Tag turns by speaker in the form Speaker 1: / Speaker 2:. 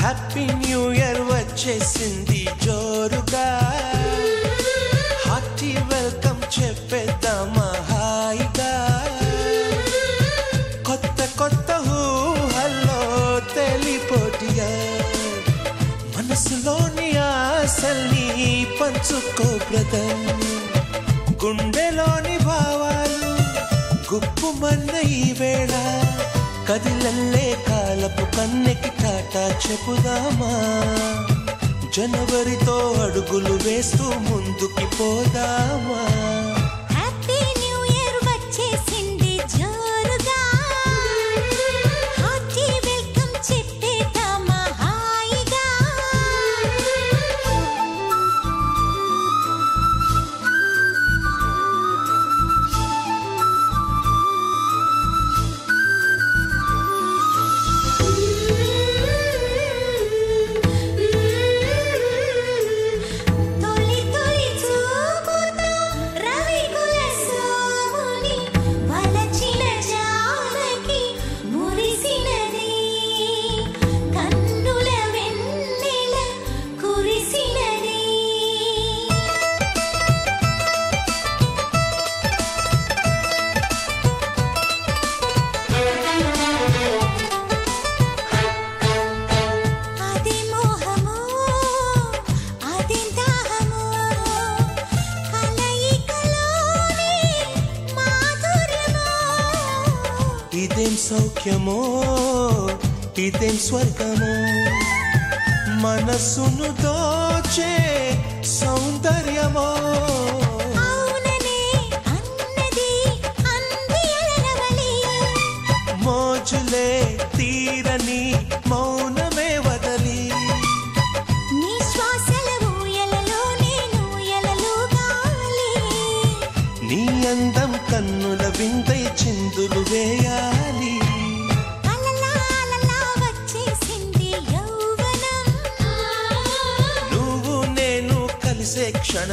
Speaker 1: Happy new year వచ్చేసింది జోరుగా, hearty welcome చెప్పేద్దామా హాయిగా. కొత్త కొత్త ఊహల్లో తెలిపోటిగా, మనసులోని ఆశల్ని పంచుకో బ్రదర్. గుండెలోని భావాలు గుప్పుమన్న ఈ వేళ, కదిలల్లే కాలపు కన్నెకి టాటా చెప్పుదామా. జనవరితో అడుగులు వేస్తూ ముందుకి పోదామా.
Speaker 2: హ్యాపీ న్యూ ఇయర్ వచ్చేసింది జోరుగా, హార్టీ వెల్కమ్ చెప్పేద్దామా హాయిగా.
Speaker 1: ఇదేం సౌఖ్యమో ఇదేం స్వర్గమో, మనసును దోచే సౌందర్యమో. మోజులే తీరని మౌనమే వదలి,
Speaker 2: నీ శ్వాసల ఊయలలో నేను ఎలలుగాలి.
Speaker 1: నీ అందం కన్నుల విందై చిందులు వేయాలి.
Speaker 2: వచ్చేసింది యౌవనం,
Speaker 1: నువ్వు నేను కలిసే క్షణం